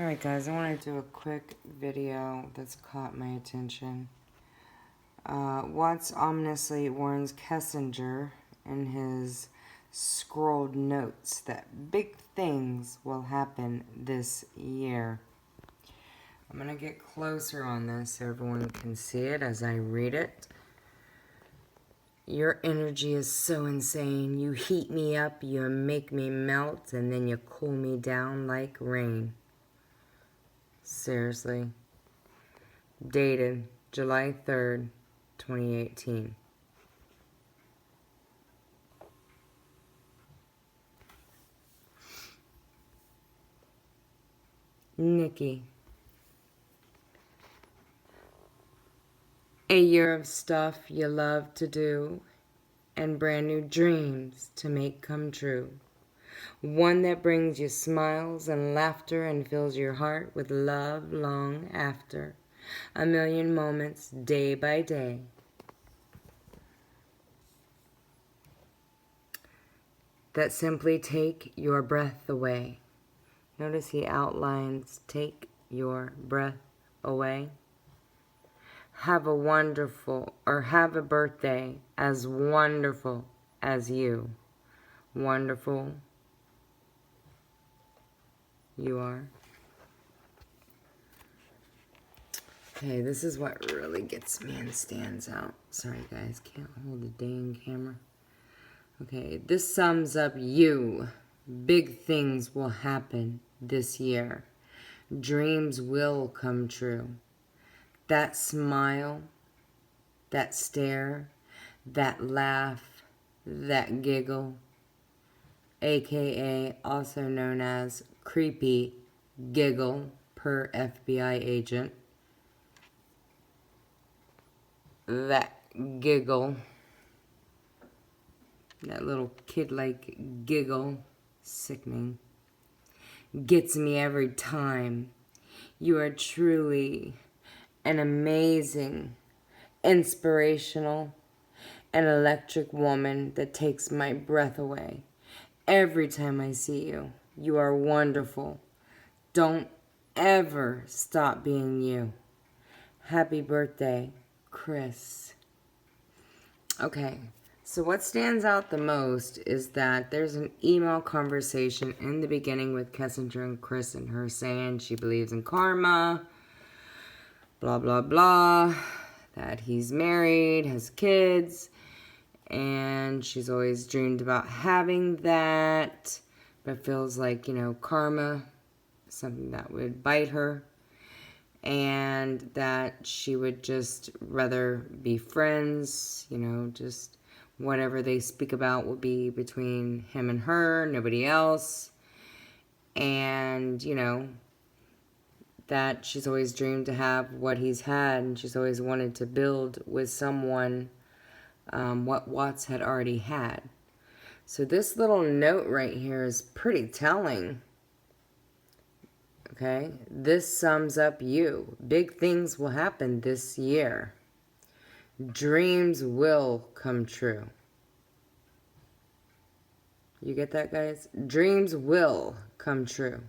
Alright guys, I want to do a quick video that's caught my attention. Watts ominously warns Kissinger in his scrolled notes that big things will happen this year. I'm going to get closer on this so everyone can see it as I read it. Your energy is so insane. You heat me up, you make me melt, and then you cool me down like rain. Seriously. Dated July 3rd, 2018. Nikki. A year of stuff you love to do and brand new dreams to make come true. One that brings you smiles and laughter and fills your heart with love long after. A million moments day by day. That simply take your breath away. Notice he outlines take your breath away. Have a wonderful, or have a birthday as wonderful as you. Wonderful you are. Okay, this is what really gets me and stands out. Sorry guys, can't hold the dang camera. Okay, this sums up you. Big things will happen this year. Dreams will come true. That smile, that stare, that laugh, that giggle, aka also known as creepy giggle per FBI agent. That giggle, that little kid-like giggle, sickening, gets me every time. You are truly an amazing, inspirational, and electric woman that takes my breath away. Every time I see you, you are wonderful. Don't ever stop being you. Happy birthday, Chris. Okay, so what stands out the most is that there's an email conversation in the beginning with Kissinger and Chris and her saying she believes in karma, blah, blah, blah, that he's married, has kids, and she's always dreamed about having that, but feels like, you know, karma, something that would bite her, and that she would just rather be friends, you know, just whatever they speak about will be between him and her, nobody else, and, you know, that she's always dreamed to have what he's had, and she's always wanted to build with someone what Watts had already had. So this little note right here is pretty telling. Okay, this sums up you. Big things will happen this year. Dreams will come true. You get that, guys? Dreams will come true.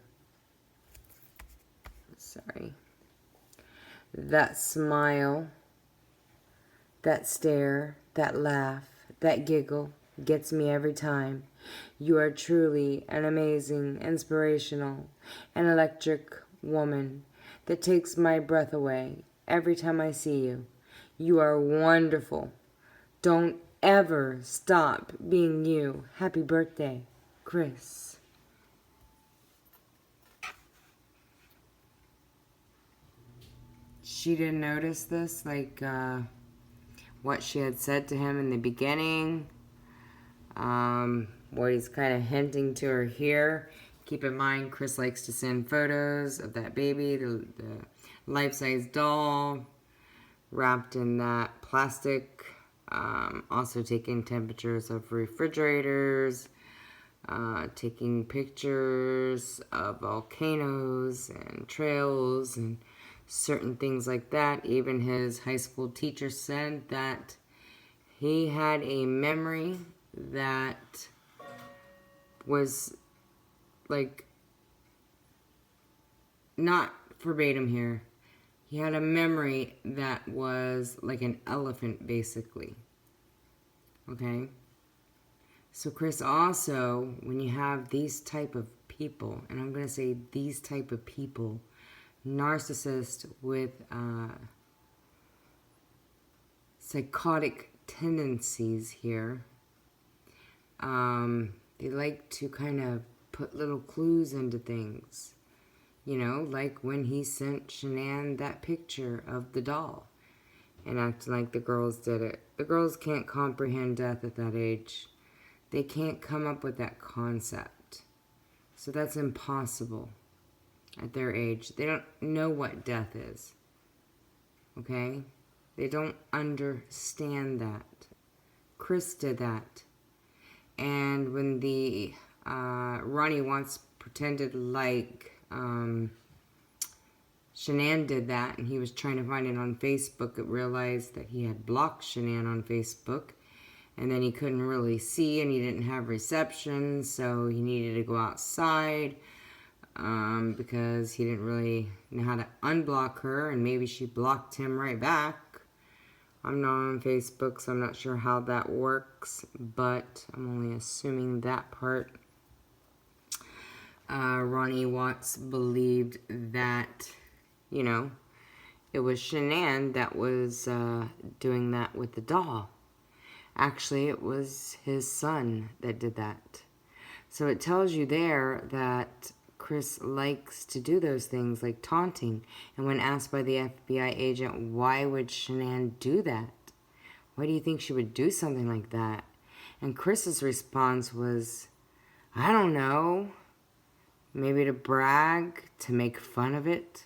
Sorry. That smile, that stare, that laugh, that giggle gets me every time. You are truly an amazing, inspirational, and electric woman that takes my breath away every time I see you. You are wonderful. Don't ever stop being you. Happy birthday, Chris. She didn't notice this, like what she had said to him in the beginning. What he's kind of hinting to her here. Keep in mind, Chris likes to send photos of that baby, the life-size doll, wrapped in that plastic. Also taking temperatures of refrigerators, taking pictures of volcanoes and trails and certain things like that. Even his high school teacher said that he had a memory that was like not verbatim here. He had a memory that was like an elephant, basically. Okay? So Chris also, when you have these type of people, and I'm going to say these type of people, narcissist with psychotic tendencies here, they like to kind of put little clues into things. You know, like when he sent Shanann that picture of the doll and acting like the girls did it. The girls can't comprehend death at that age. They can't come up with that concept. So that's impossible at their age. They don't know what death is. Okay? They don't understand that. Chris did that. And when the Ronnie once pretended like Shanann did that, and he was trying to find it on Facebook, it realized that he had blocked Shanann on Facebook, and then he couldn't really see, and he didn't have reception, so he needed to go outside because he didn't really know how to unblock her, and maybe she blocked him right back. I'm not on Facebook, so I'm not sure how that works, but I'm only assuming that part. Ronnie Watts believed that, you know, it was Shanann that was doing that with the doll. Actually, it was his son that did that. So it tells you there that Chris likes to do those things like taunting. And when asked by the FBI agent, why would Shanann do that? Why do you think she would do something like that? And Chris's response was, I don't know. Maybe to brag, to make fun of it.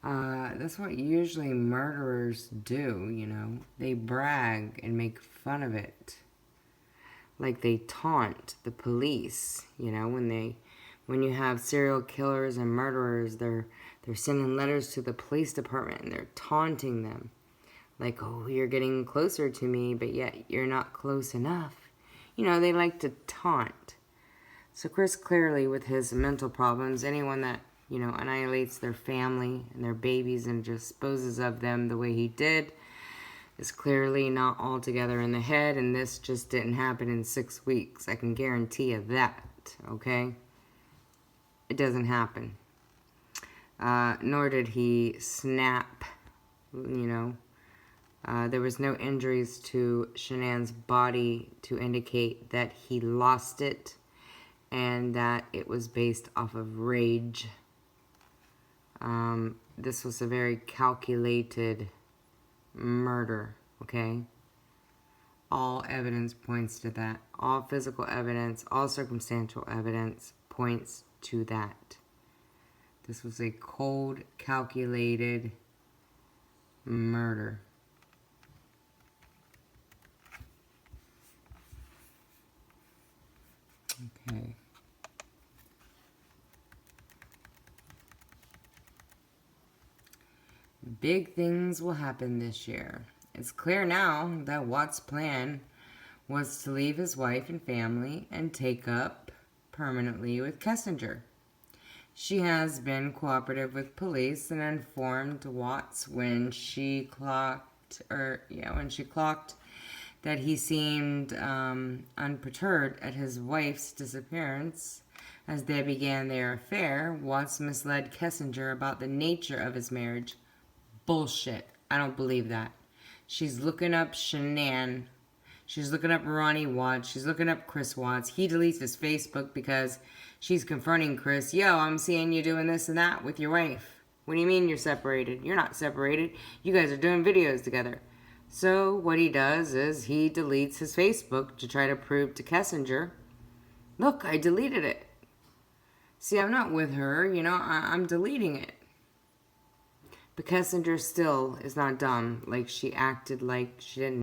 That's what usually murderers do, you know. They brag and make fun of it. Like they taunt the police, you know, when you have serial killers and murderers, they're sending letters to the police department and they're taunting them. Like, oh, you're getting closer to me, but yet you're not close enough. You know, they like to taunt. So Chris clearly, with his mental problems, anyone that, you know, annihilates their family and their babies and disposes of them the way he did is clearly not altogether in the head, and this just didn't happen in 6 weeks. I can guarantee you that, okay? It doesn't happen. Nor did he snap, you know. There was no injuries to Shanann's body to indicate that he lost it and that it was based off of rage. This was a very calculated murder, okay? All evidence points to that. All physical evidence, all circumstantial evidence points to that. This was a cold, calculated murder. Okay. Big things will happen this year. It's clear now that Watt's plan was to leave his wife and family and take up permanently with Kessinger. She has been cooperative with police and informed Watts when she clocked that he seemed unperturbed at his wife's disappearance. As they began their affair, Watts misled Kessinger about the nature of his marriage. Bullshit. I don't believe that. She's looking up Shanann. She's looking up Ronnie Watts. She's looking up Chris Watts. He deletes his Facebook because she's confronting Chris. Yo, I'm seeing you doing this and that with your wife. What do you mean you're separated? You're not separated. You guys are doing videos together. So what he does is he deletes his Facebook to try to prove to Kessinger, look, I deleted it. See, I'm not with her. You know, I'm deleting it. But Kessinger still is not dumb. Like, she acted like she didn't